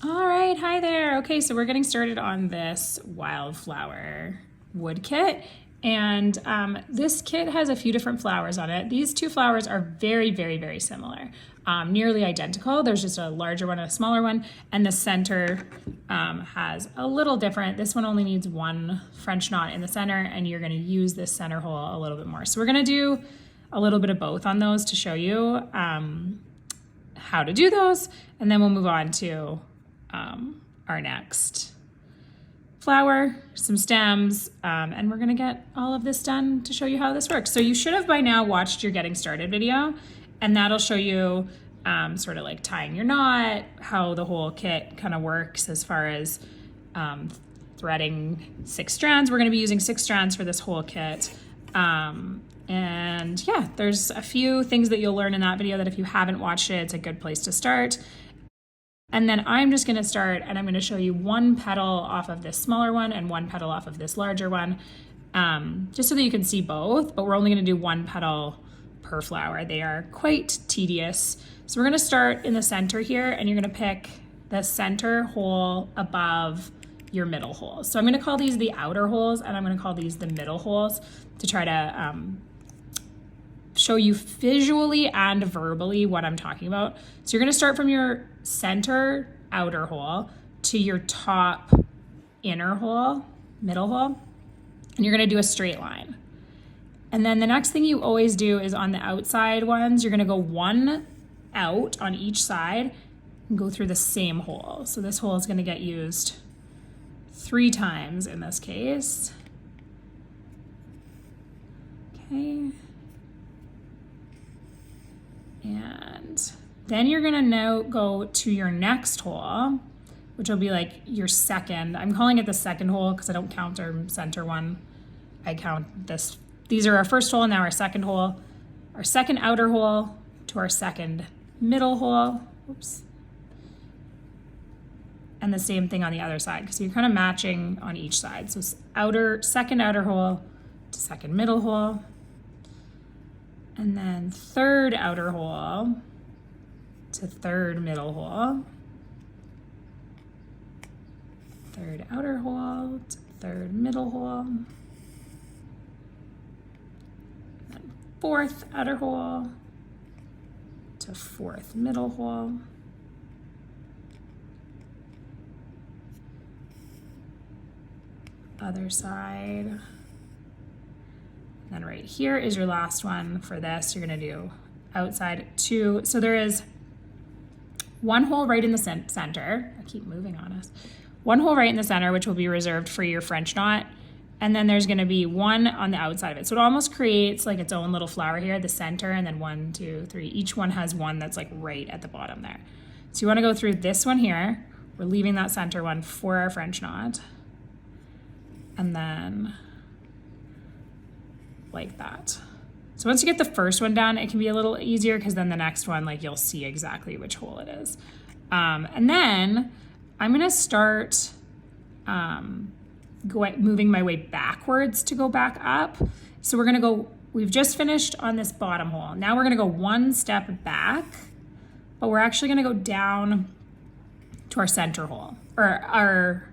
All right, hi there. Okay, so we're getting started on this Wildflower wood kit. And this kit has a few different flowers on it. These two flowers are very, very, very similar, nearly identical. There's just a larger one and a smaller one. And the center has a little different. This one only needs one French knot in the center, and you're gonna use this center hole a little bit more. So we're gonna do a little bit of both on those to show you how to do those. And then we'll move on to our next flower, some stems, and we're gonna get all of this done to show you how this works. So you should have by now watched your getting started video, and that'll show you sort of like tying your knot, how the whole kit kind of works as far as threading 6 strands. We're gonna be using 6 strands for this whole kit. And yeah, there's a few things that you'll learn in that video that if you haven't watched it, it's a good place to start. And then I'm just gonna start and I'm gonna show you one petal off of this smaller one and one petal off of this larger one, just so that you can see both, but we're only gonna do one petal per flower. They are quite tedious. So we're gonna start in the center here, and you're gonna pick the center hole above your middle holes. So I'm gonna call these the outer holes, and I'm gonna call these the middle holes to try to show you visually and verbally what I'm talking about. So you're gonna start from your center outer hole to your top inner hole, middle hole, and you're gonna do a straight line. And then the next thing you always do is on the outside ones, you're gonna go one out on each side and go through the same hole. So this hole is gonna get used 3 times in this case. Okay. And then you're gonna now go to your next hole, which will be like your second. I'm calling it the second hole because I don't count our center one. I count this. These are our first hole, now our second hole, our second outer hole to our second middle hole. Oops. And the same thing on the other side, because you're kind of matching on each side. So second outer hole to second middle hole. And then third outer hole to third middle hole. Third outer hole to third middle hole. And fourth outer hole to fourth middle hole. Other side. Then right here is your last one for this. You're gonna do outside 2. So there is one hole right in the center. I keep moving on us. One hole right in the center, which will be reserved for your French knot. And then there's gonna be one on the outside of it. So it almost creates like its own little flower here, the center, and then 1, 2, 3. Each one has one that's like right at the bottom there. So you wanna go through this one here. We're leaving that center one for our French knot. And then like that. So once you get the first one down, it can be a little easier because then the next one, like you'll see exactly which hole it is. And then I'm gonna start moving my way backwards to go back up. So we're gonna go, we've just finished on this bottom hole. Now we're gonna go one step back, but we're actually gonna go down to our center hole, or our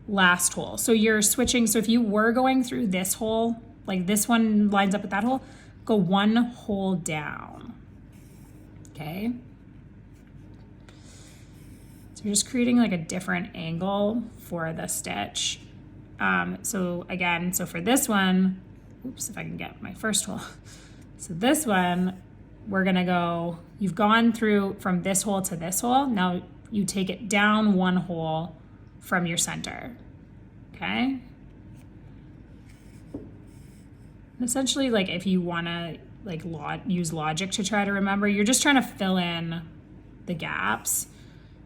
last hole. So you're switching, so if you were going through this hole, like this one lines up with that hole, go one hole down, okay? So you're just creating like a different angle for the stitch. So again, so for this one, oops, if I can get my first hole. So this one, we're gonna go, you've gone through from this hole to this hole, now you take it down one hole from your center, okay? And essentially, like if you wanna like use logic to try to remember, you're just trying to fill in the gaps.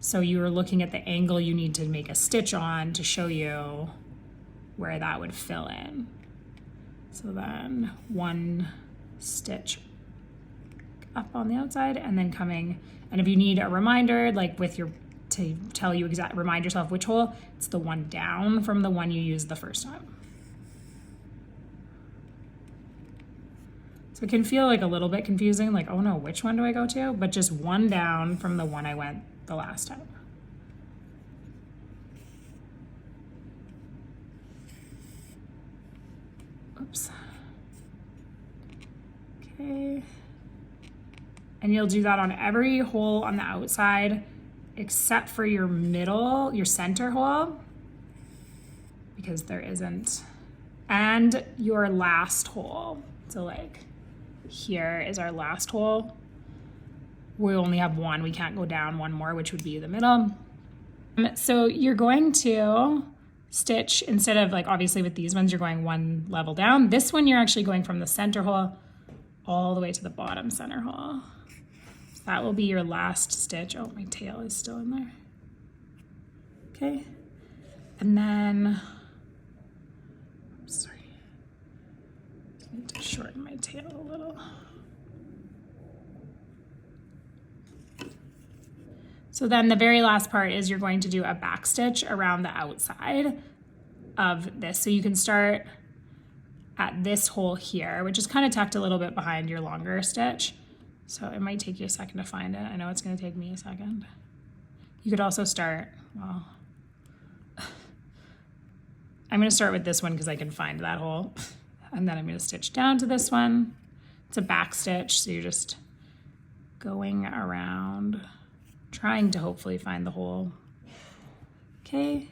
So you're looking at the angle you need to make a stitch on to show you where that would fill in. So then one stitch up on the outside and then coming, and if you need a reminder, like with your, to tell you remind yourself which hole, it's the one down from the one you used the first time. So it can feel like a little bit confusing, like, oh no, which one do I go to? But just one down from the one I went the last time. Oops. Okay. And you'll do that on every hole on the outside except for your middle, your center hole, because there isn't, and your last hole. So like here is our last hole. We only have one, we can't go down one more, which would be the middle. So you're going to stitch, instead of like obviously with these ones, you're going one level down. This one, you're actually going from the center hole all the way to the bottom center hole. So that will be your last stitch. Oh, my tail is still in there. Okay. And then, sorry, I need to shorten my tail a little. So then the very last part is you're going to do a back stitch around the outside of this. So you can start at this hole here, which is kind of tucked a little bit behind your longer stitch. So it might take you a second to find it. I know it's going to take me a second. You could also start, well, I'm going to start with this one because I can find that hole. And then I'm going to stitch down to this one. It's a back stitch, so you're just going around, trying to hopefully find the hole. Okay,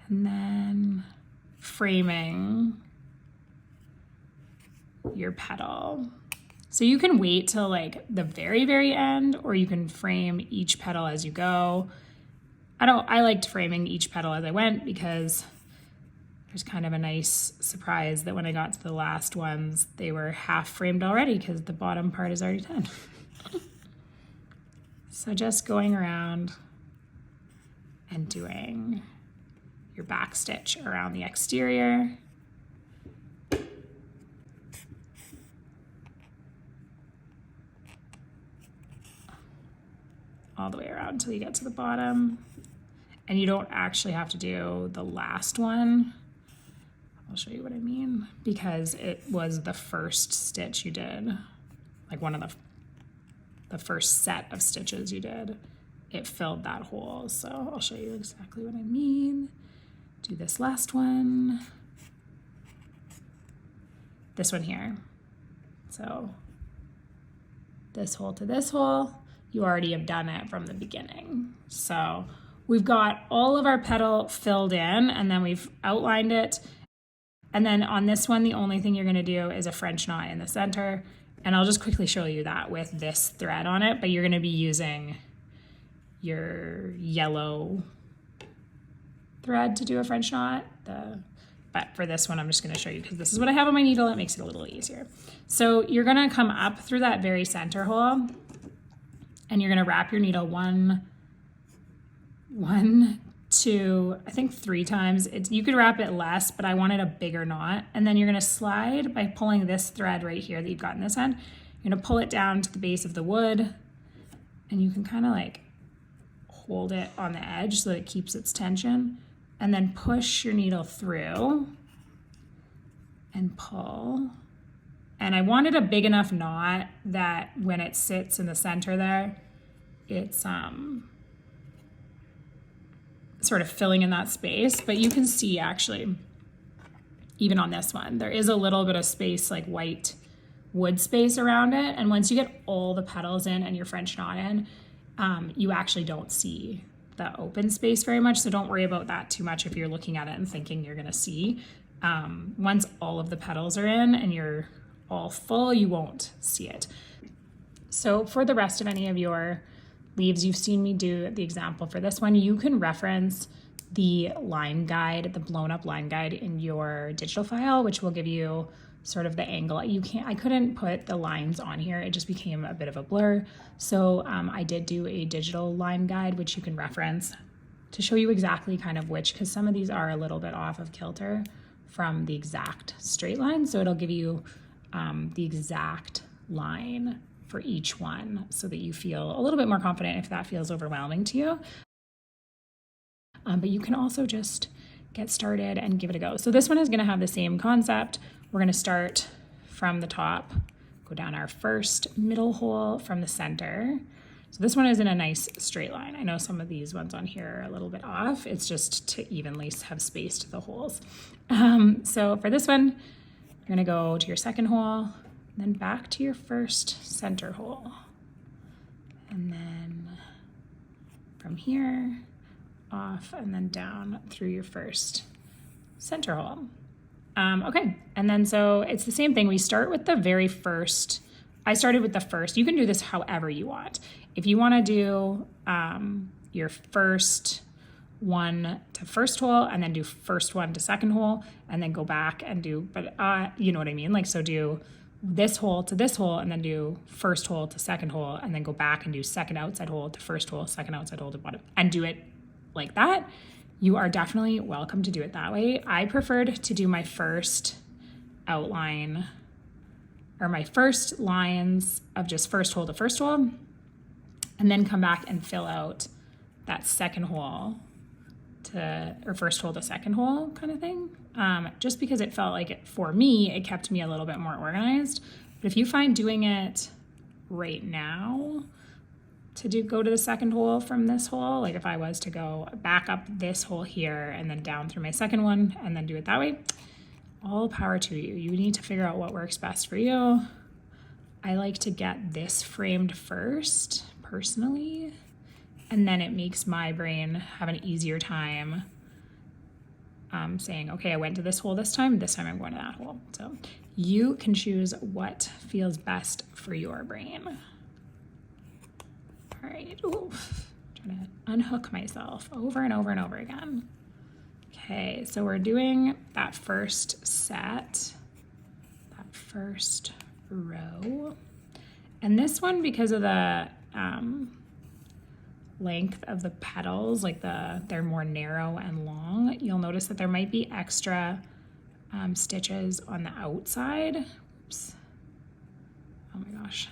and then framing your petal. So you can wait till like the very, very end, or you can frame each petal as you go. I liked framing each petal as I went because there's kind of a nice surprise that when I got to the last ones, they were half framed already because the bottom part is already done. So just going around and doing your back stitch around the exterior. All the way around until you get to the bottom. And you don't actually have to do the last one. I'll show you what I mean, because it was the first stitch you did, like one of the first set of stitches you did, it filled that hole. So I'll show you exactly what I mean. Do this last one. This one here. So this hole to this hole, you already have done it from the beginning. So we've got all of our petal filled in, and then we've outlined it. And then on this one, the only thing you're gonna do is a French knot in the center. And I'll just quickly show you that with this thread on it, but you're gonna be using your yellow thread to do a French knot. But for this one, I'm just gonna show you because this is what I have on my needle. It makes it a little easier. So you're gonna come up through that very center hole, and you're gonna wrap your needle one, two, I think 3 times. You could wrap it less, but I wanted a bigger knot. And then you're gonna slide by pulling this thread right here that you've got in this end. You're gonna pull it down to the base of the wood, and you can kind of like hold it on the edge so that it keeps its tension, and then push your needle through and pull. And I wanted a big enough knot that when it sits in the center there, it's sort of filling in that space. But you can see actually, even on this one, there is a little bit of space, like white wood space around it. And once you get all the petals in and your French knot in, you actually don't see the open space very much. So don't worry about that too much if you're looking at it and thinking you're gonna see. Once all of the petals are in and you're all full, you won't see it. So for the rest of any of your leaves, you've seen me do the example for this one. You can reference the line guide, the blown up line guide in your digital file, which will give you sort of the angle. I couldn't put the lines on here. It just became a bit of a blur. So I did do a digital line guide, which you can reference to show you exactly kind of which, because some of these are a little bit off of kilter from the exact straight line. So it'll give you the exact line for each one so that you feel a little bit more confident if that feels overwhelming to you. But you can also just get started and give it a go. So this one is gonna have the same concept. We're gonna start from the top, go down our first middle hole from the center. So this one is in a nice straight line. I know some of these ones on here are a little bit off. It's just to evenly have spaced the holes. So for this one, You're gonna go to your second hole, then back to your first center hole. And then from here, off, and then down through your first center hole. Okay, and then so it's the same thing. We start with the very first. I started with the first. You can do this however you want. If you want to do your first one to first hole and then do first one to second hole and then go back and do, but you know what I mean? Like, so do this hole to this hole and then do first hole to second hole and then go back and do second outside hole to first hole, second outside hole to bottom, and do it like that. You are definitely welcome to do it that way. I preferred to do my first outline or my first lines of just first hole to first hole and then come back and fill out that second hole to, or first hole to second hole kind of thing. Just because it felt like it, for me, it kept me a little bit more organized. But if you find doing it right now to go to the second hole from this hole, like if I was to go back up this hole here and then down through my second one and then do it that way, all power to you. You need to figure out what works best for you. I like to get this framed first, personally, and then it makes my brain have an easier time saying, okay, I went to this hole this time I'm going to that hole. So you can choose what feels best for your brain. All right, trying to unhook myself over and over and over again. Okay, so we're doing that first set, that first row. And this one, because of the length of the petals, like they're more narrow and long, you'll notice that there might be extra stitches on the outside. Oops. Oh my gosh.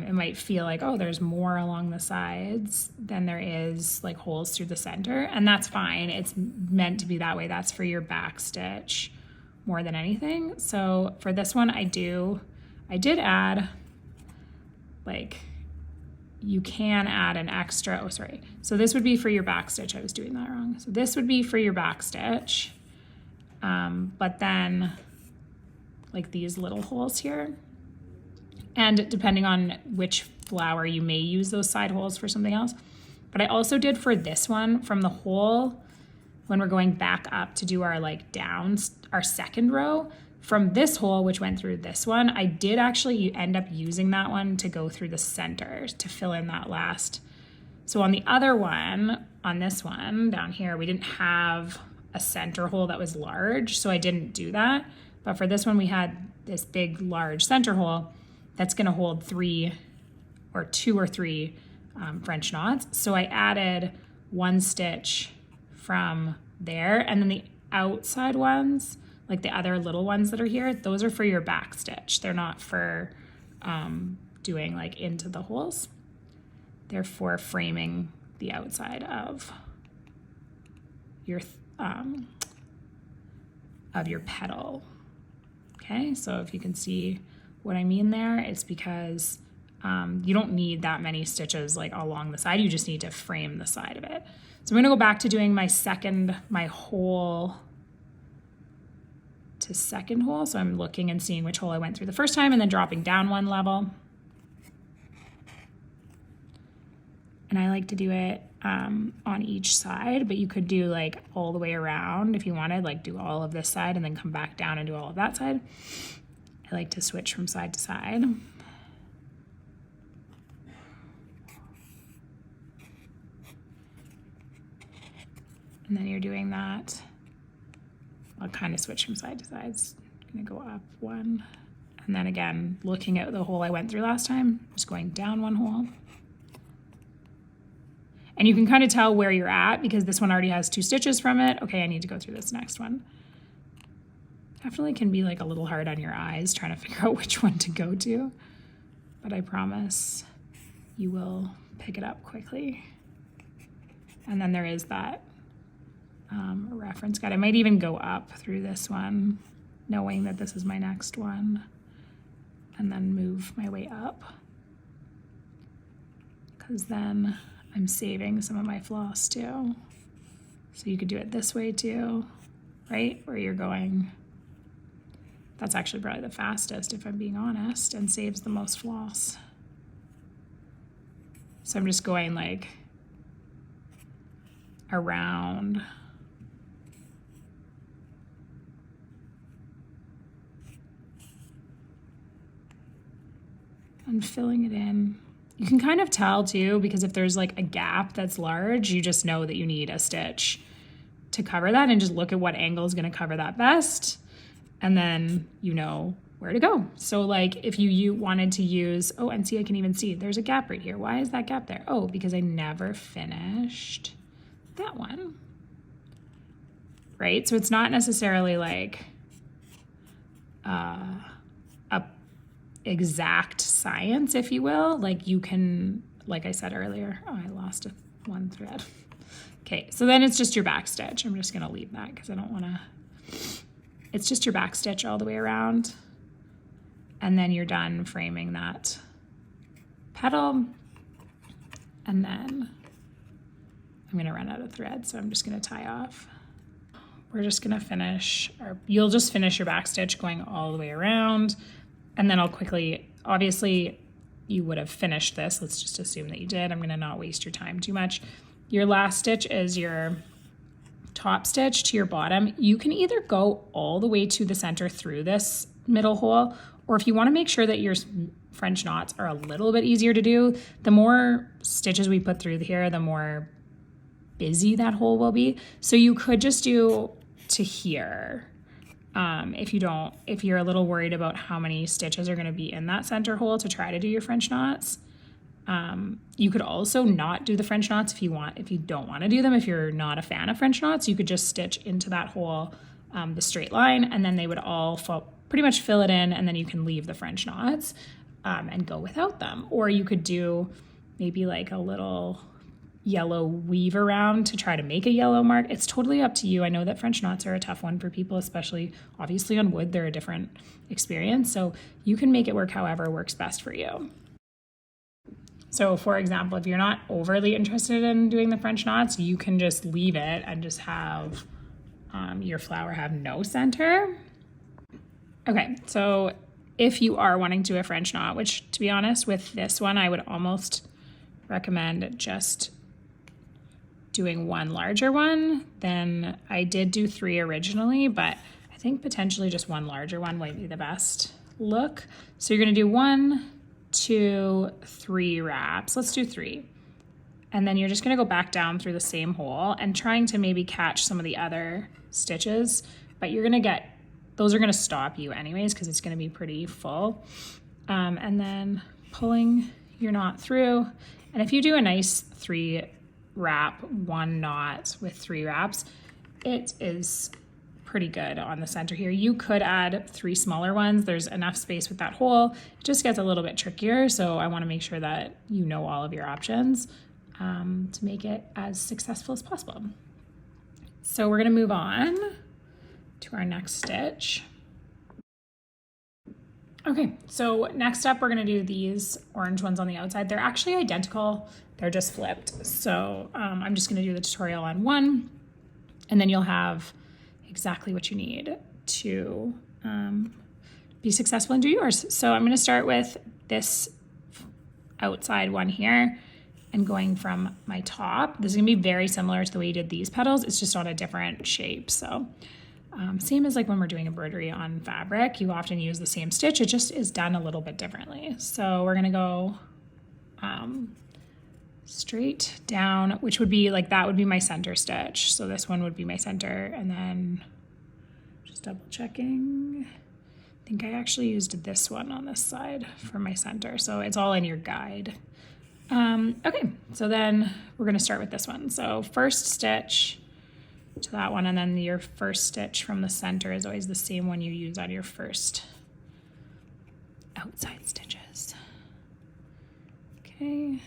It might feel like, oh, there's more along the sides than there is like holes through the center, and that's fine. It's meant to be that way. That's for your back stitch more than anything. So for this one, I did add, like, you can add an extra, oh, sorry. So this would be for your back stitch. I was doing that wrong. So this would be for your back stitch. But then like these little holes here, and depending on which flower, you may use those side holes for something else. But I also did for this one, from the hole, when we're going back up to do our like down, our second row, from this hole, which went through this one, I did actually end up using that one to go through the center to fill in that last. So on the other one, on this one down here, we didn't have a center hole that was large, so I didn't do that. But for this one, we had this big, large center hole that's gonna hold two or three French knots. So I added one stitch from there, and then the outside ones, like the other little ones that are here, those are for your back stitch. They're not for doing like into the holes. They're for framing the outside of your petal. Okay, so if you can see what I mean there, it's because you don't need that many stitches like along the side. You just need to frame the side of it. So I'm gonna go back to doing my hole to second hole. So I'm looking and seeing which hole I went through the first time and then dropping down one level. And I like to do it on each side, but you could do like all the way around if you wanted, like do all of this side and then come back down and do all of that side. I like to switch from side to side. And then you're doing that. I'll kind of switch from side to side. I'm gonna go up one. And then again, looking at the hole I went through last time, just going down one hole. And you can kind of tell where you're at because this one already has 2 stitches from it. Okay, I need to go through this next one. Definitely can be like a little hard on your eyes trying to figure out which one to go to, but I promise you will pick it up quickly. And then there is that reference guide. I might even go up through this one, knowing that this is my next one, and then move my way up, because then I'm saving some of my floss too. So you could do it this way too, right? Where you're going That's actually probably the fastest, if I'm being honest, and saves the most floss. So I'm just going like around. And filling it in. You can kind of tell too, because if there's like a gap that's large, you just know that you need a stitch to cover that, and just look at what angle is going to cover that best. And then you know where to go. So like if you wanted to use, oh, and see, I can even see there's a gap right here. Why is that gap there? Oh, because I never finished that one. Right? So it's not necessarily like a exact science, if you will. Like you can, like I said earlier, oh, I lost one thread. Okay, so then it's just your back stitch. I'm just gonna leave that because I don't wanna, it's just your back stitch all the way around. And then you're done framing that petal. And then I'm gonna run out of thread, so I'm just gonna tie off. We're just gonna finish, or you'll just finish your back stitch going all the way around. And then I'll quickly, obviously you would have finished this. Let's just assume that you did. I'm gonna not waste your time too much. Your last stitch is your top stitch to your bottom. You can either go all the way to the center through this middle hole, or if you wanna make sure that your French knots are a little bit easier to do, the more stitches we put through here, the more busy that hole will be. So you could just do to here. If you're a little worried about how many stitches are going to be in that center hole to try to do your French knots. You could also not do the French knots if you don't want to do them. If you're not a fan of French knots, you could just stitch into that hole, the straight line, and then they would all pretty much fill it in, and then you can leave the French knots, and go without them. Or you could do maybe like a little yellow weave around to try to make a yellow mark. It's totally up to you. I know that French knots are a tough one for people, especially obviously on wood, they're a different experience. So you can make it work however works best for you. So for example, if you're not overly interested in doing the French knots, you can just leave it and just have your flower have no center. Okay, so if you are wanting to do a French knot, which to be honest with this one, I would almost recommend just doing one larger one. Then I did do 3 originally, but I think potentially just one larger one might be the best look. So you're gonna do 1, 2, 3 wraps. Let's do 3. And then you're just gonna go back down through the same hole and trying to maybe catch some of the other stitches, but you're gonna get, those are gonna stop you anyways because it's gonna be pretty full. And then pulling your knot through. And if you do a nice 3 wrap, 1 knot with 3 wraps, it is pretty good on the center here. You could add 3 smaller ones. There's enough space with that hole. It just gets a little bit trickier, so I want to make sure that you know all of your options to make it as successful as possible. So we're going to move on to our next stitch. Okay, so next up we're going to do these orange ones on the outside. They're actually identical, they're just flipped. So I'm just going to do the tutorial on one, and then you'll have exactly what you need to be successful and do yours. So I'm going to start with this outside one here and going from my top. This is going to be very similar to the way you did these petals. It's just on a different shape. So same as like when we're doing embroidery on fabric, you often use the same stitch. It just is done a little bit differently. So we're going to go straight down, which would be like, that would be my center stitch. So this one would be my center, and then just double checking. I think I actually used this one on this side for my center. So it's all in your guide. Okay, so then we're going to start with this one. So first stitch to that one, and then your first stitch from the center is always the same one you use on your first outside stitches. Okay.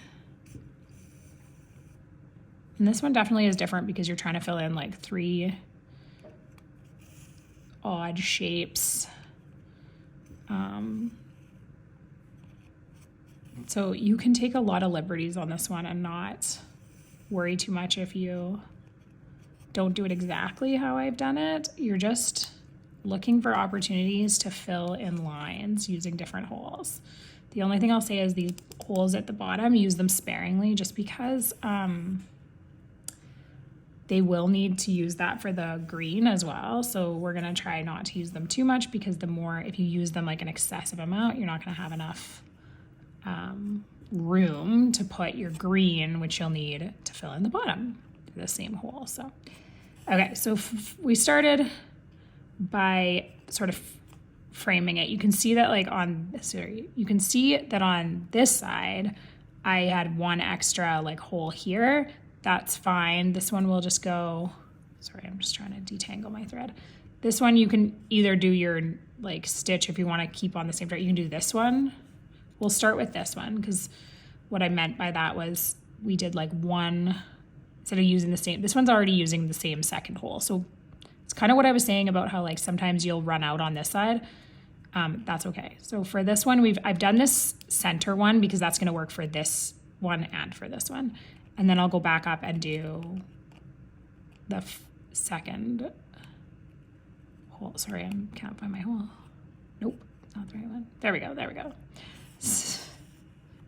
And this one definitely is different because you're trying to fill in like 3 odd shapes. So you can take a lot of liberties on this one and not worry too much if you don't do it exactly how I've done it. You're just looking for opportunities to fill in lines using different holes. The only thing I'll say is these holes at the bottom, use them sparingly just because they will need to use that for the green as well. So we're gonna try not to use them too much, because the more, if you use them like an excessive amount, you're not gonna have enough room to put your green, which you'll need to fill in the bottom for the same hole. So, okay, so we started by sort of framing it. You can see that like you can see that on this side, I had one extra like hole here. That's fine. This one will just go, sorry, I'm just trying to detangle my thread. This one, you can either do your like stitch if you want to keep on the same thread. You can do this one. We'll start with this one, because what I meant by that was we did like one, instead of using the same, this one's already using the same second hole. So it's kind of what I was saying about how like sometimes you'll run out on this side. That's okay. So for this one, I've done this center one because that's going to work for this one and for this one. And then I'll go back up and do the second hole. Sorry, I can't find my hole. Nope, not the right one. There we go, there we go.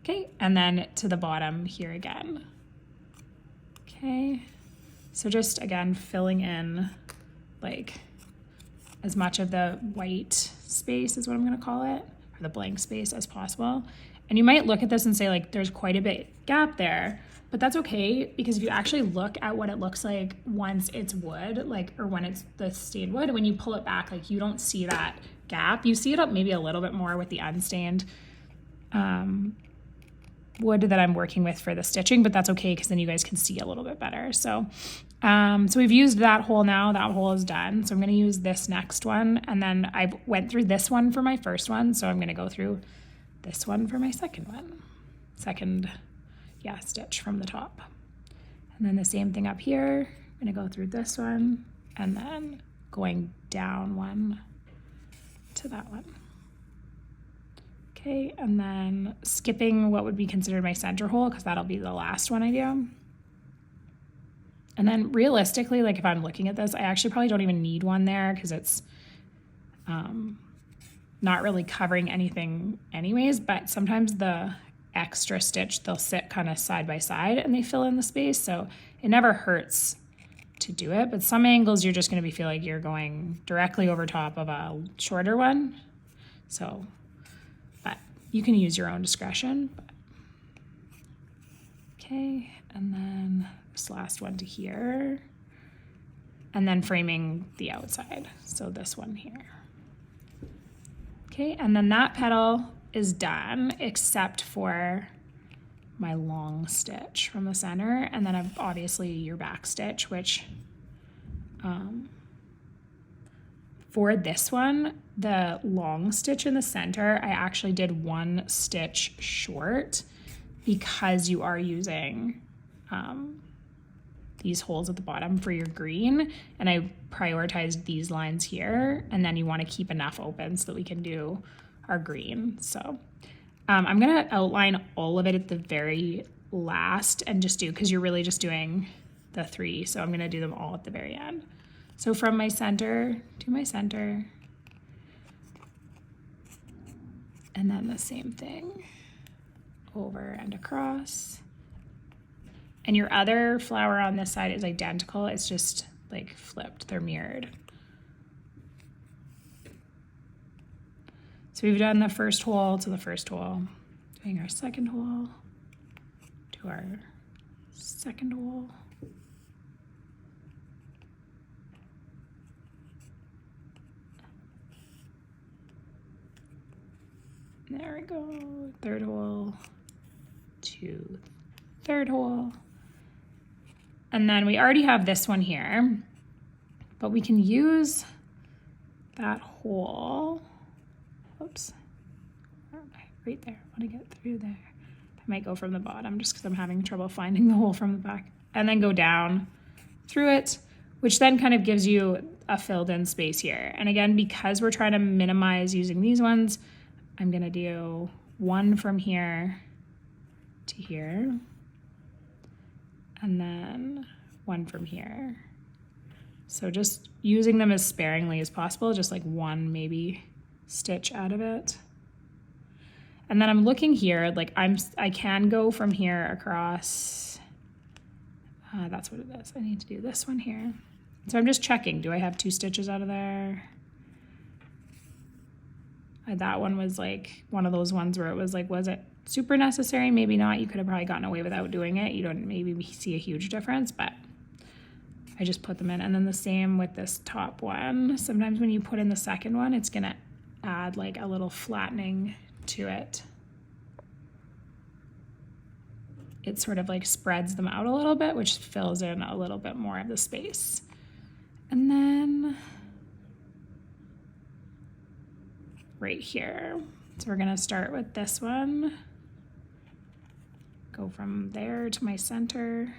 Okay, and then to the bottom here again. Okay, so just again, filling in like as much of the white space is what I'm gonna call it, or the blank space as possible. And you might look at this and say like, there's quite a bit gap there, but that's okay, because if you actually look at what it looks like once it's wood, like, or when it's the stained wood, when you pull it back, like you don't see that gap. You see it up maybe a little bit more with the unstained wood that I'm working with for the stitching, but that's okay, because then you guys can see a little bit better. So, so we've used that hole now, that hole is done. So I'm gonna use this next one, and then I went through this one for my first one, so I'm gonna go through this one for my second one. Stitch from the top. And then the same thing up here, I'm gonna go through this one, and then going down one to that one. Okay, and then skipping what would be considered my center hole, because that'll be the last one I do. And then realistically, like if I'm looking at this, I actually probably don't even need one there, because it's not really covering anything anyways, but sometimes the extra stitch, they'll sit kind of side by side and they fill in the space. So it never hurts to do it, but some angles you're just going to feel like you're going directly over top of a shorter one. So, but you can use your own discretion. Okay, and then this last one to here, and then framing the outside. So this one here. Okay, and then that petal is done, except for my long stitch from the center, and then I've obviously your back stitch, which for this one, the long stitch in the center, I actually did one stitch short, because you are using these holes at the bottom for your green, and I prioritized these lines here, and then you want to keep enough open so that we can do our green. So I'm gonna outline all of it at the very last and just do, because you're really just doing the three, so I'm gonna do them all at the very end. So from my center to my center, and then the same thing over and across. And your other flower on this side is identical, it's just like flipped, they're mirrored. So we've done the first hole to the first hole, doing our second hole to our second hole. There we go, third hole to third hole. And then we already have this one here, but we can use that hole. Oops, right there, I want to get through there. I might go from the bottom just because I'm having trouble finding the hole from the back, and then go down through it, which then kind of gives you a filled in space here. And again, because we're trying to minimize using these ones, I'm gonna do one from here to here, and then one from here. So just using them as sparingly as possible, just like one maybe stitch out of it. And then I'm looking here, like I can go from here across, that's what it is. I need to do this one here. So I'm just checking, do I have 2 stitches out of there? That one was like one of those ones where it was like, was it super necessary? Maybe not. You could have probably gotten away without doing it. You don't maybe see a huge difference, but I just put them in. And then the same with this top one. Sometimes when you put in the second one, it's gonna add like a little flattening to it. It sort of like spreads them out a little bit, which fills in a little bit more of the space. And then right here, so we're gonna start with this one. Go from there to my center.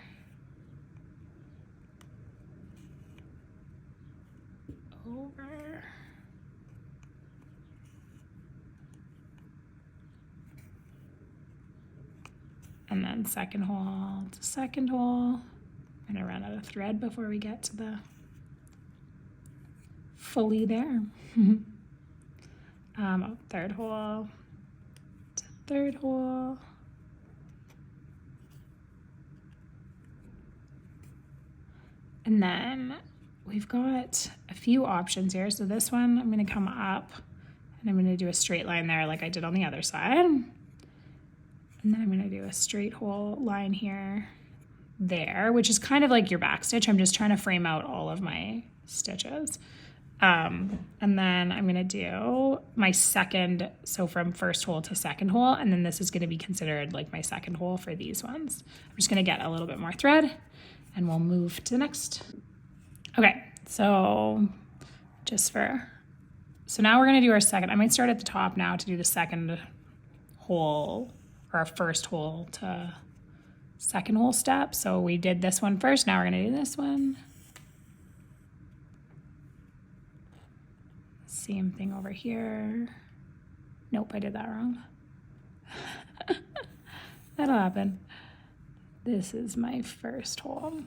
Over. And then second hole to second hole. I'm gonna run out of thread before we get to the fully there. Third hole to third hole. And then we've got a few options here. So this one, I'm gonna come up and I'm gonna do a straight line there like I did on the other side. And then I'm gonna do a straight hole line here, there, which is kind of like your back stitch. I'm just trying to frame out all of my stitches. And then I'm gonna do my second, so from first hole to second hole, and then this is gonna be considered like my second hole for these ones. I'm just gonna get a little bit more thread and we'll move to the next. Okay, so so now we're gonna do our second. I might start at the top now to do the second hole, or our first hole to second hole step. So we did this one first, now we're gonna do this one. Same thing over here. Nope, I did that wrong. That'll happen. This is my first hole.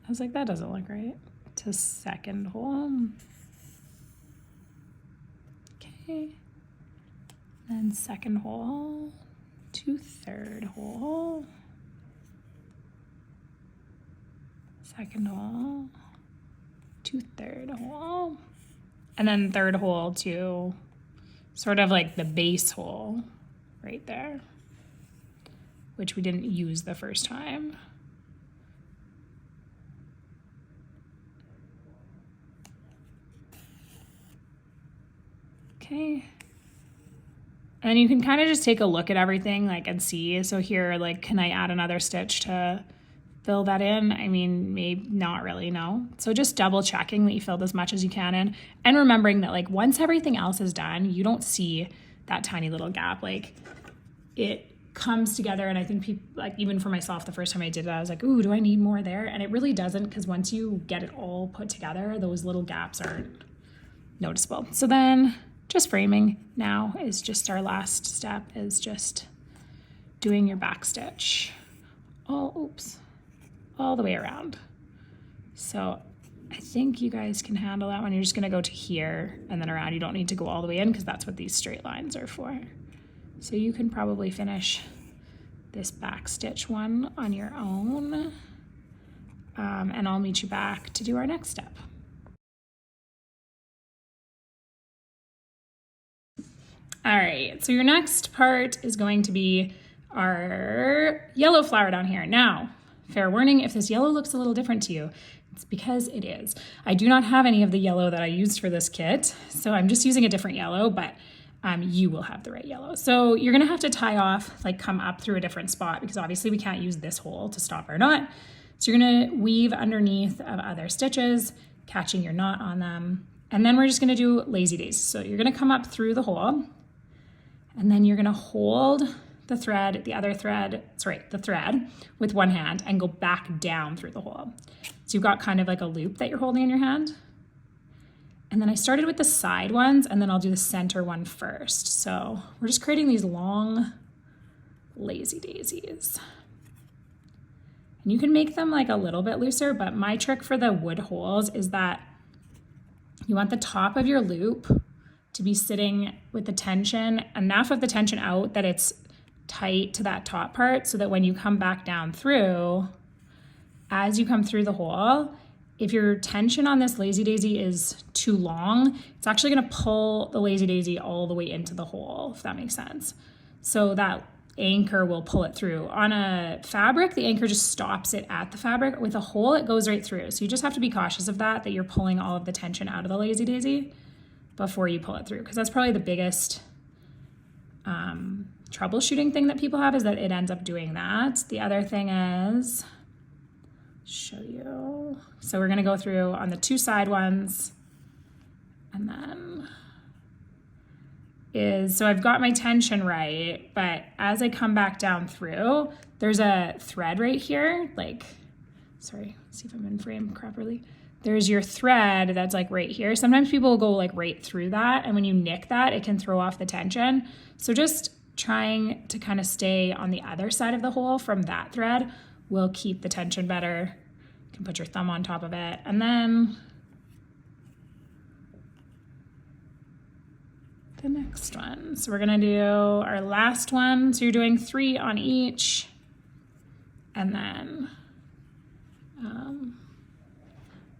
I was like, that doesn't look right. To second hole. Okay. Then second hole to third hole. Second hole to third hole. And then third hole to sort of like the base hole right there, which we didn't use the first time. Okay. And then you can kind of just take a look at everything like and see. So here, like, can I add another stitch to fill that in? I mean, maybe not really, no. So just double checking that you filled as much as you can in, and remembering that like once everything else is done, you don't see that tiny little gap. Like it comes together, and I think people, like even for myself, the first time I did it, I was like, ooh, do I need more there? And it really doesn't, because once you get it all put together, those little gaps aren't noticeable. So then just framing now is just our last step, is just doing your back stitch all the way around. So I think you guys can handle that one. You're just gonna go to here and then around. You don't need to go all the way in because that's what these straight lines are for. So you can probably finish this back stitch one on your own. And I'll meet you back to do our next step. All right, so your next part is going to be our yellow flower down here. Now, fair warning, if this yellow looks a little different to you, it's because it is. I do not have any of the yellow that I used for this kit, so I'm just using a different yellow, but you will have the right yellow. So you're gonna have to tie off, like come up through a different spot, because obviously we can't use this hole to stop our knot. So you're gonna weave underneath of other stitches, catching your knot on them. And then we're just gonna do lazy days. So you're gonna come up through the hole, and then you're gonna hold the thread, the thread with one hand and go back down through the hole. So you've got kind of like a loop that you're holding in your hand. And then I started with the side ones, and then I'll do the center one first. So we're just creating these long lazy daisies. And you can make them like a little bit looser, but my trick for the wood holes is that you want the top of your loop to be sitting with the tension, enough of the tension out that it's tight to that top part, so that when you come back down through, as you come through the hole, if your tension on this lazy daisy is too long, it's actually gonna pull the lazy daisy all the way into the hole, if that makes sense. So that anchor will pull it through. On a fabric, the anchor just stops it at the fabric. With a hole, it goes right through. So you just have to be cautious of that you're pulling all of the tension out of the lazy daisy before you pull it through, because that's probably the biggest troubleshooting thing that people have, is that it ends up doing that. The other thing is, show you. So we're gonna go through on the two side ones, and then so I've got my tension right, but as I come back down through, there's a thread right here, like, sorry, let's see if I'm in frame properly. There's your thread that's like right here. Sometimes people will go like right through that, and when you nick that, it can throw off the tension. So just trying to kind of stay on the other side of the hole from that thread will keep the tension better. You can put your thumb on top of it, and then the next one. So we're gonna do our last one. So you're doing 3 on each, and then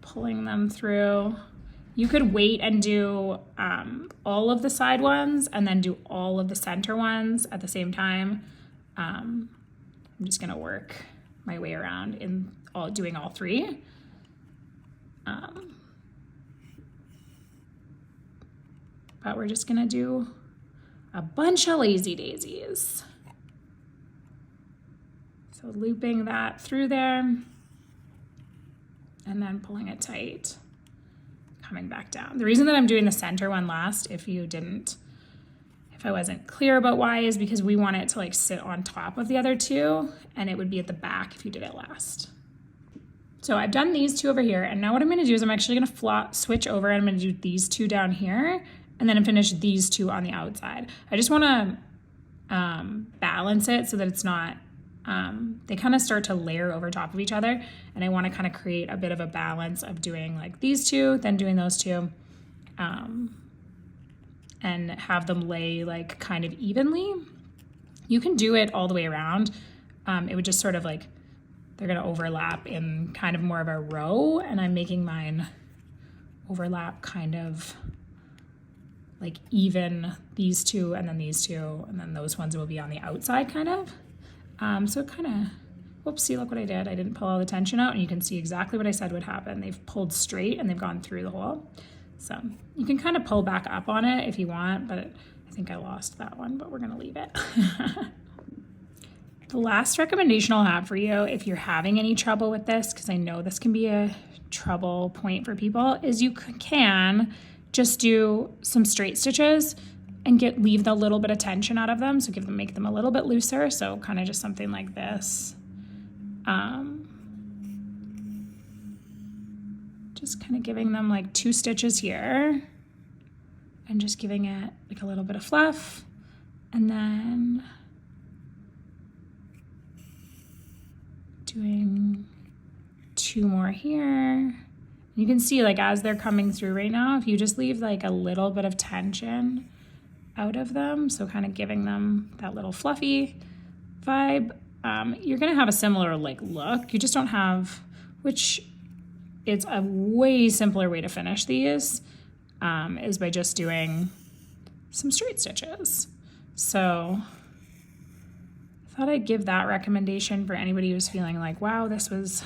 pulling them through. You could wait and do all of the side ones and then do all of the center ones at the same time. I'm just gonna work my way around in doing all 3. But we're just gonna do a bunch of lazy daisies. So looping that through there, and then pulling it tight, coming back down. The reason that I'm doing the center one last, if I wasn't clear about why, is because we want it to like sit on top of the other 2, and it would be at the back if you did it last. So I've done these 2 over here, and now what I'm gonna do is I'm actually gonna switch over, and I'm gonna do these 2 down here, and then finish these 2 on the outside. I just wanna balance it so that it's not, they kind of start to layer over top of each other, and I want to kind of create a bit of a balance of doing like these 2, then doing those 2, and have them lay like kind of evenly. You can do it all the way around. It would just sort of like, they're going to overlap in kind of more of a row, and I'm making mine overlap kind of like even, these 2 and then these 2, and then those ones will be on the outside kind of. So it kind of, whoops, see, look what I did. I didn't pull all the tension out, and you can see exactly what I said would happen. They've pulled straight and they've gone through the hole. So you can kind of pull back up on it if you want, but I think I lost that one, but we're gonna leave it. The last recommendation I'll have for you, if you're having any trouble with this, because I know this can be a trouble point for people, is you can just do some straight stitches and leave the little bit of tension out of them. So make them a little bit looser. So kind of just something like this. Just kind of giving them like 2 stitches here, and just giving it like a little bit of fluff, and then doing 2 more here. You can see like as they're coming through right now, if you just leave like a little bit of tension out of them, so kind of giving them that little fluffy vibe, you're gonna have a similar like look. You just don't have, which it's a way simpler way to finish these, is by just doing some straight stitches. So I thought I'd give that recommendation for anybody who's feeling like, wow, this is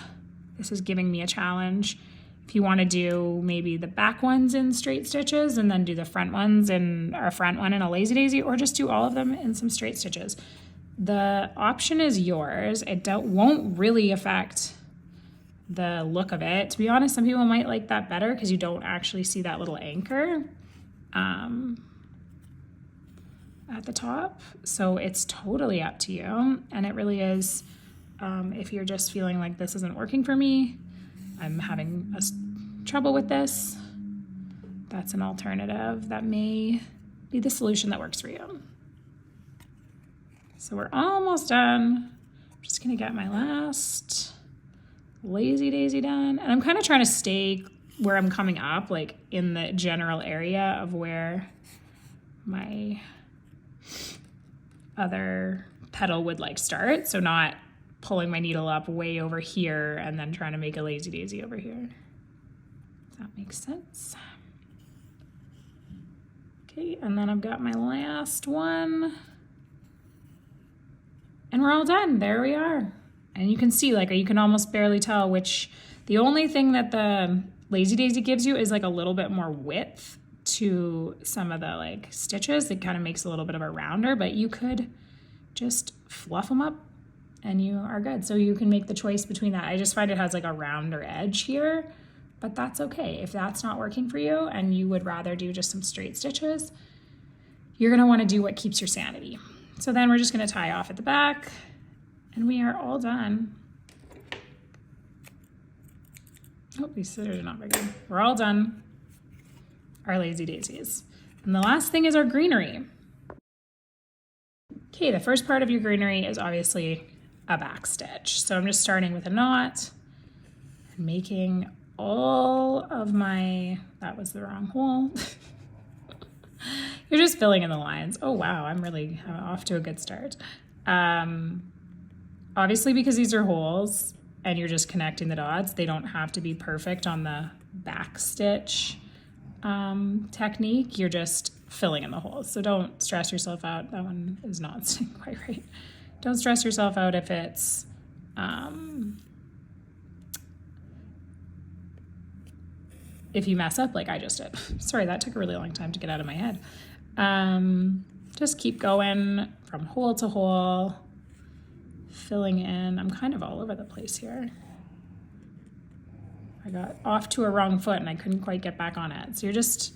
giving me a challenge. If you want to do maybe the back ones in straight stitches and then do the front ones in our front one in a lazy daisy, or just do all of them in some straight stitches. The option is yours. It won't really affect the look of it. To be honest, some people might like that better because you don't actually see that little anchor at the top. So it's totally up to you. And it really is, if you're just feeling like this isn't working for me, I'm having trouble with this, that's an alternative that may be the solution that works for you. So we're almost done. I'm just gonna get my last lazy daisy done. And I'm kind of trying to stay where I'm coming up, like in the general area of where my other petal would like start. So not pulling my needle up way over here and then trying to make a lazy daisy over here. If that makes sense. Okay, and then I've got my last one. And we're all done. There we are. And you can see, like, you can almost barely tell which, the only thing that the lazy daisy gives you is like a little bit more width to some of the like stitches. It kind of makes a little bit of a rounder, but you could just fluff them up and you are good. So you can make the choice between that. I just find it has like a rounder edge here, but that's okay. If that's not working for you and you would rather do just some straight stitches, you're gonna wanna do what keeps your sanity. So then we're just gonna tie off at the back and we are all done. Oh, these scissors are not very good. We're all done our lazy daisies. And the last thing is our greenery. Okay, the first part of your greenery is obviously a back stitch. So I'm just starting with a knot and making all of my, that was the wrong hole. You're just filling in the lines. Oh wow, I'm off to a good start. Obviously because these are holes and you're just connecting the dots, they don't have to be perfect on the back stitch technique. You're just filling in the holes. So don't stress yourself out. That one is not sitting quite right. Don't stress yourself out if it's if you mess up like I just did. Sorry, that took a really long time to get out of my head. Just keep going from hole to hole, filling in. I'm kind of all over the place here. I got off to a wrong foot and I couldn't quite get back on it. So you're just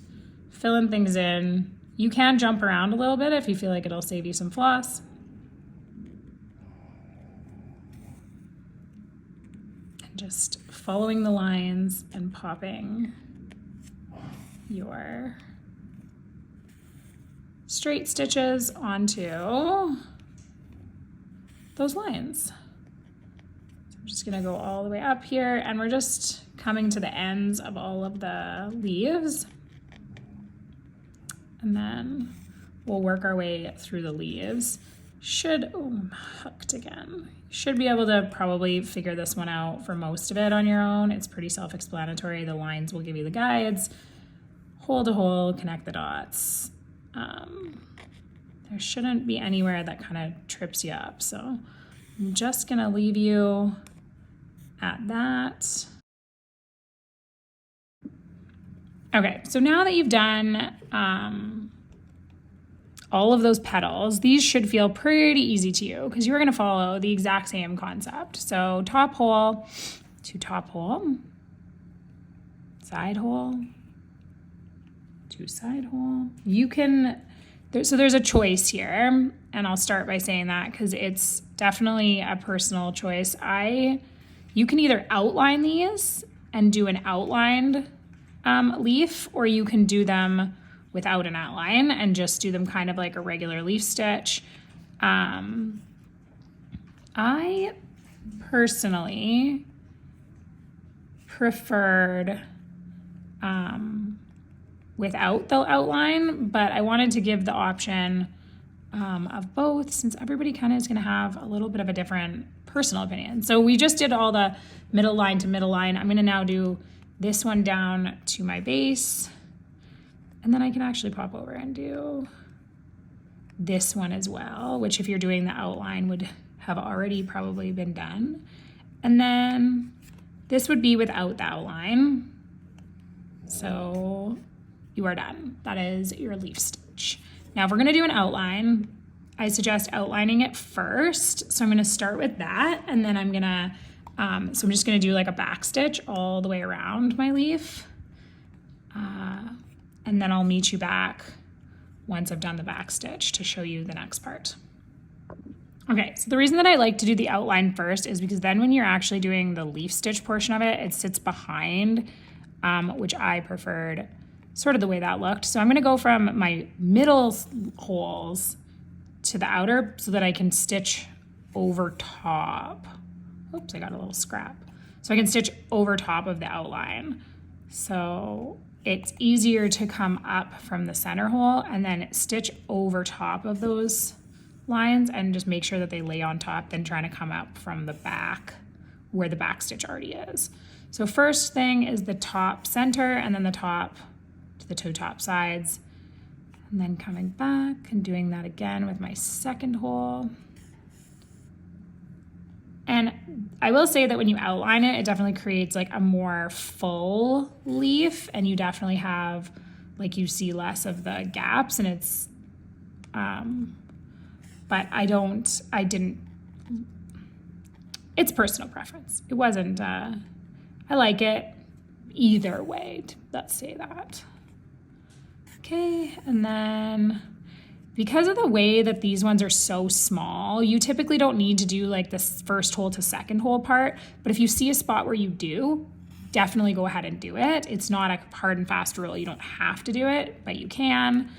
filling things in. You can jump around a little bit if you feel like it'll save you some floss. And just following the lines and popping your straight stitches onto those lines. So I'm just gonna go all the way up here and we're just coming to the ends of all of the leaves. And then we'll work our way through the leaves. I'm hooked again. Should be able to probably figure this one out for most of it on your own. It's pretty self-explanatory. The lines will give you the guides. Hole to hole, connect the dots. There shouldn't be anywhere that kind of trips you up. So I'm just gonna leave you at that. Okay, so now that you've done all of those petals, these should feel pretty easy to you because you're gonna follow the exact same concept. So top hole to top hole, side hole to side hole. You can, so there's a choice here, and I'll start by saying that because it's definitely a personal choice. You can either outline these and do an outlined leaf, or you can do them without an outline and just do them kind of like a regular leaf stitch. I personally preferred without the outline, but I wanted to give the option of both since everybody kind of is going to have a little bit of a different personal opinion. So we just did all the middle line to middle line. I'm going to now do this one down to my base, and then I can actually pop over and do this one as well, which if you're doing the outline would have already probably been done. And then this would be without the outline. So you are done. That is your leaf stitch. Now if we're gonna do an outline, I suggest outlining it first. So I'm gonna start with that, and then I'm gonna, so I'm just gonna do like a back stitch all the way around my leaf. And then I'll meet you back once I've done the back stitch to show you the next part. Okay, so the reason that I like to do the outline first is because then when you're actually doing the leaf stitch portion of it, it sits behind, which I preferred sort of the way that looked. So I'm gonna go from my middle holes to the outer so that I can stitch over top. Oops, I got a little scrap. So I can stitch over top of the outline. So it's easier to come up from the center hole and then stitch over top of those lines and just make sure that they lay on top than trying to come up from the back where the back stitch already is. So first thing is the top center and then the top to the two top sides. And then coming back and doing that again with my second hole. And I will say that when you outline it, it definitely creates like a more full leaf, and you definitely have, like, you see less of the gaps, and it's, but it's personal preference. It wasn't, I like it either way, let's say that. Okay, and then because of the way that these ones are so small, you typically don't need to do like this first hole to second hole part, but if you see a spot where you do, definitely go ahead and do it. It's not a hard and fast rule. You don't have to do it, but you can.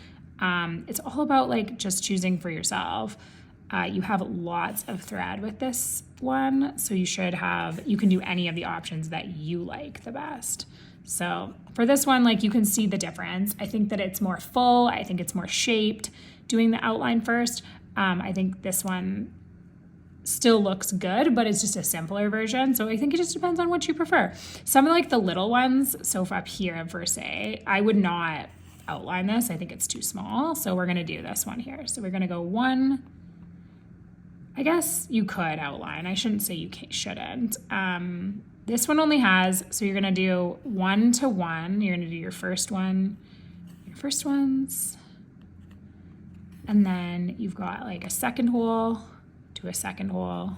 It's all about like just choosing for yourself. You have lots of thread with this one, so you can do any of the options that you like the best. So for this one, like, you can see the difference. I think that it's more full. I think it's more shaped doing the outline first. I think this one still looks good, but it's just a simpler version. So I think it just depends on what you prefer. Some of like the little ones, so up here per se, I would not outline this. I think it's too small. So we're gonna do this one here. So we're gonna go one. I guess you could outline. I shouldn't say you shouldn't. This one only has, so you're gonna do 1 to 1. You're gonna do your first one, your first ones. And then you've got like a second hole to a second hole.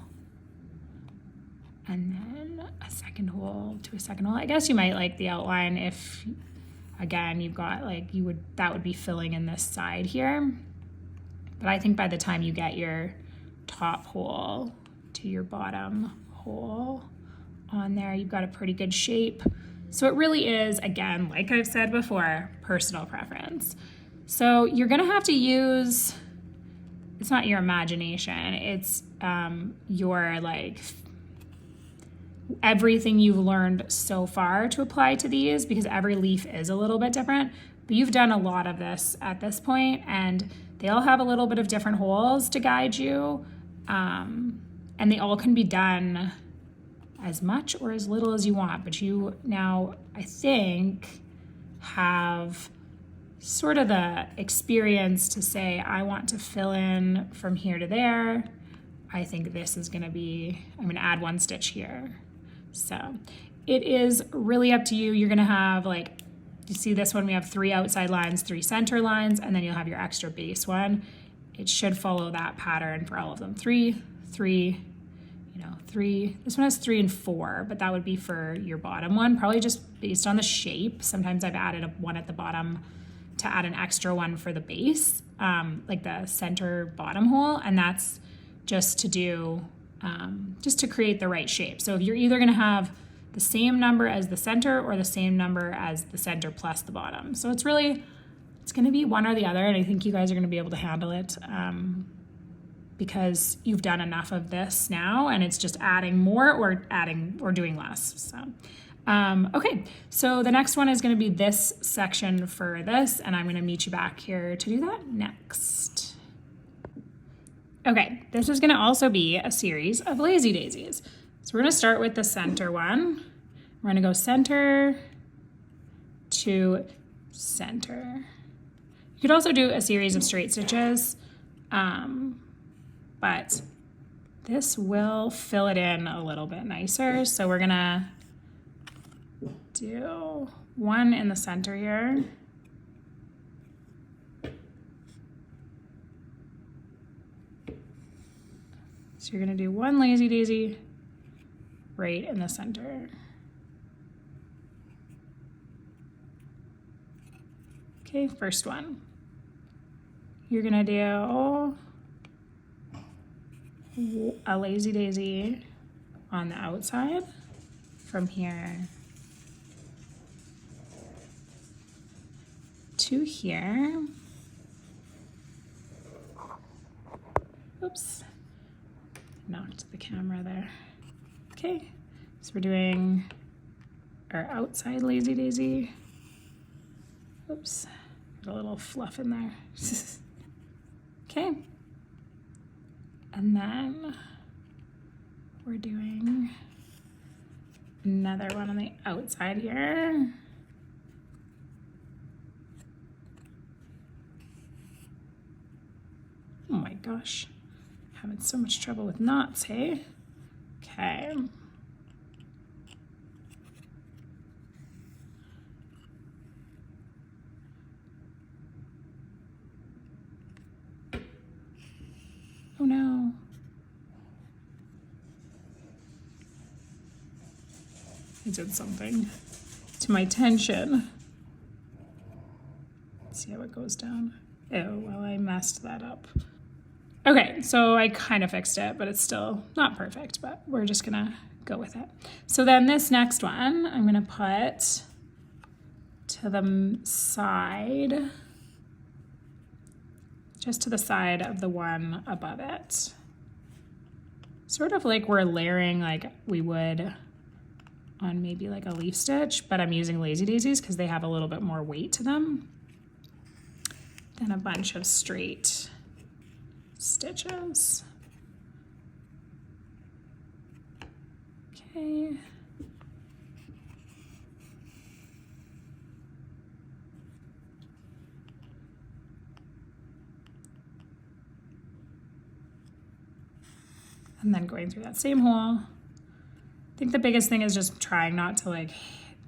And then a second hole to a second hole. I guess you might like the outline if, again, you've got like, that would be filling in this side here. But I think by the time you get your top hole to your bottom hole on there, you've got a pretty good shape. So it really is, again, like I've said before, personal preference. So you're gonna have to use, it's not your imagination, it's your like everything you've learned so far to apply to these, because every leaf is a little bit different. But you've done a lot of this at this point, and they all have a little bit of different holes to guide you, and they all can be done as much or as little as you want. But you now, I think, have sort of the experience to say, I want to fill in from here to there. I think this is gonna be, I'm gonna add 1 stitch here. So it is really up to you. You're gonna have, like, you see this one, we have 3 outside lines, 3 center lines, and then you'll have your extra base one. It should follow that pattern for all of them. 3, 3, 3. This one has 3 and 4, but that would be for your bottom one, probably just based on the shape. Sometimes I've added one at the bottom to add an extra one for the base, like the center bottom hole, and that's just to do, just to create the right shape. So if you're either gonna have the same number as the center or the same number as the center plus the bottom. So it's gonna be one or the other, and I think you guys are gonna be able to handle it, because you've done enough of this now, and it's just adding more or doing less. So, okay, so the next one is gonna be this section for this, and I'm gonna meet you back here to do that next. Okay, this is gonna also be a series of lazy daisies. So we're gonna start with the center one. We're gonna go center to center. You could also do a series of straight stitches, but this will fill it in a little bit nicer. So we're gonna do 1 in the center here. So you're gonna do 1 lazy daisy right in the center. Okay, first one. You're gonna do a lazy daisy on the outside from here to here. Oops, knocked the camera there. Okay, So we're doing our outside lazy daisy. Oops, got a little fluff in there. Okay. And then we're doing another one on the outside here. Oh my gosh, having so much trouble with knots, hey? Okay. Oh no. I did something to my tension. Let's see how it goes down. Oh, well, I messed that up. Okay, so I kind of fixed it, but it's still not perfect, but we're just gonna go with it. So then this next one, I'm gonna put to the side, just to the side of the one above it. Sort of like we're layering like we would on maybe like a leaf stitch, but I'm using lazy daisies because they have a little bit more weight to them than a bunch of straight stitches. Okay. And then going through that same hole. I think the biggest thing is just trying not to like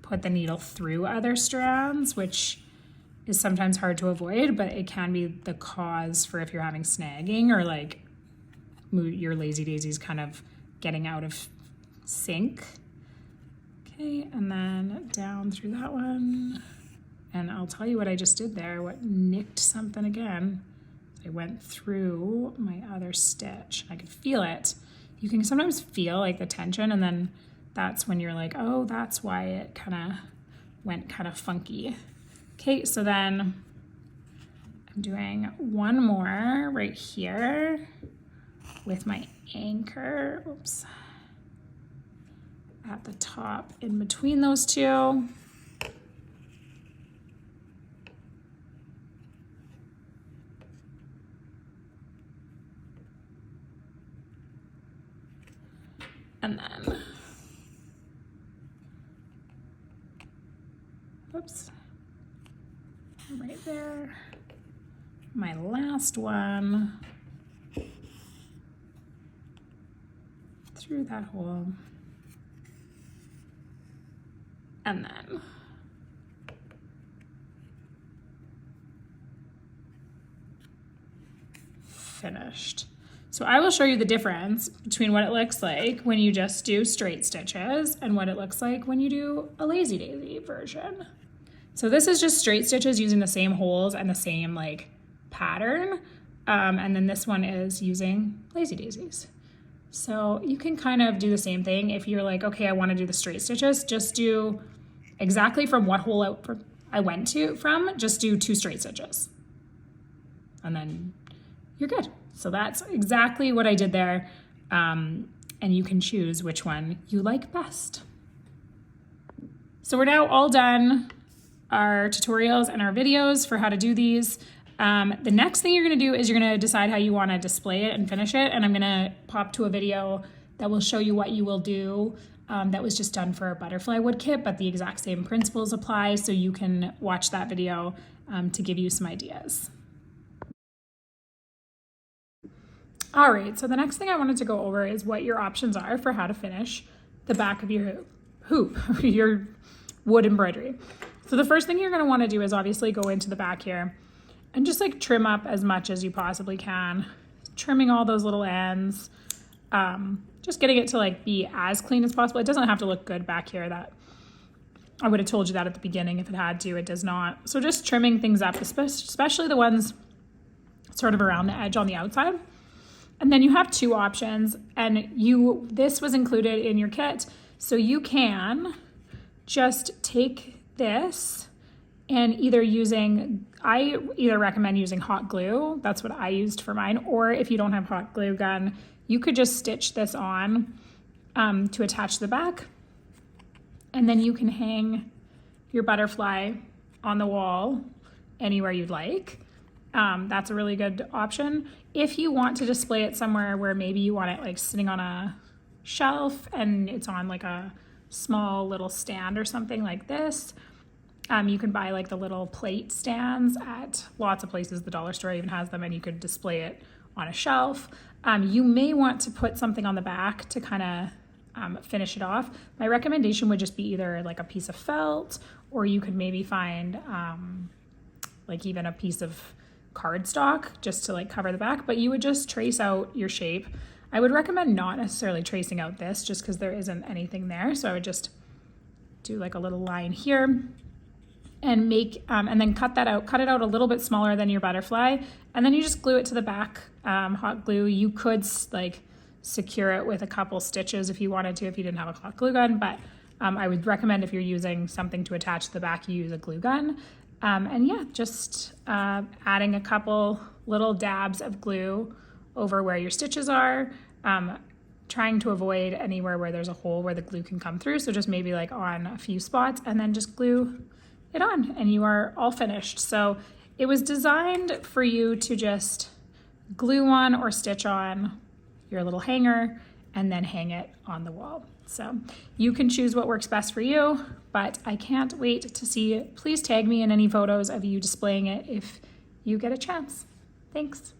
put the needle through other strands, which is sometimes hard to avoid, but it can be the cause for if you're having snagging or like your lazy daisies kind of getting out of sync. Okay, and then down through that one. And I'll tell you what I just did there, what nicked something again. I went through my other stitch. I could feel it. You can sometimes feel like the tension, and then that's when you're like, oh, that's why it kind of went kind of funky. Okay, so then I'm doing one more right here with my anchor, oops, at the top in between those two. And then, oops, right there, my last one through that hole, and then finished. So I will show you the difference between what it looks like when you just do straight stitches and what it looks like when you do a lazy daisy version. So this is just straight stitches using the same holes and the same like pattern. And then this one is using lazy daisies. So you can kind of do the same thing. If you're like, okay, I want to do the straight stitches, just do exactly from what hole I went to from, just do 2 straight stitches. And then you're good. So that's exactly what I did there. And you can choose which one you like best. So we're now all done our tutorials and our videos for how to do these. The next thing you're gonna do is you're gonna decide how you wanna display it and finish it. And I'm gonna pop to a video that will show you what you will do. That was just done for a butterfly wood kit, but the exact same principles apply. So you can watch that video to give you some ideas. All right, so the next thing I wanted to go over is what your options are for how to finish the back of your hoop, your wood embroidery. So the first thing you're gonna wanna do is obviously go into the back here and just like trim up as much as you possibly can, trimming all those little ends, just getting it to like be as clean as possible. It doesn't have to look good back here. That I would have told you that at the beginning if it had to, it does not. So just trimming things up, especially the ones sort of around the edge on the outside. And then you have 2 options, and this was included in your kit. So you can just take this and I either recommend using hot glue, that's what I used for mine, or if you don't have hot glue gun, you could just stitch this on to attach the back. And then you can hang your butterfly on the wall anywhere you'd like. That's a really good option. If you want to display it somewhere where maybe you want it like sitting on a shelf and it's on like a small little stand or something like this, you can buy like the little plate stands at lots of places. The dollar store even has them, and you could display it on a shelf. You may want to put something on the back to kind of finish it off. My recommendation would just be either like a piece of felt, or you could maybe find like even a piece of cardstock just to like cover the back, but you would just trace out your shape. I would recommend not necessarily tracing out this just because there isn't anything there. So I would just do like a little line here and make, and then cut that out, cut it out a little bit smaller than your butterfly. And then you just glue it to the back, hot glue. You could like secure it with a couple stitches if you wanted to, if you didn't have a hot glue gun, but I would recommend if you're using something to attach to the back, you use a glue gun. And yeah, just adding a couple little dabs of glue over where your stitches are, trying to avoid anywhere where there's a hole where the glue can come through. So just maybe like on a few spots, and then just glue it on and you are all finished. So it was designed for you to just glue on or stitch on your little hanger and then hang it on the wall. So you can choose what works best for you, but I can't wait to see it. Please tag me in any photos of you displaying it if you get a chance. Thanks.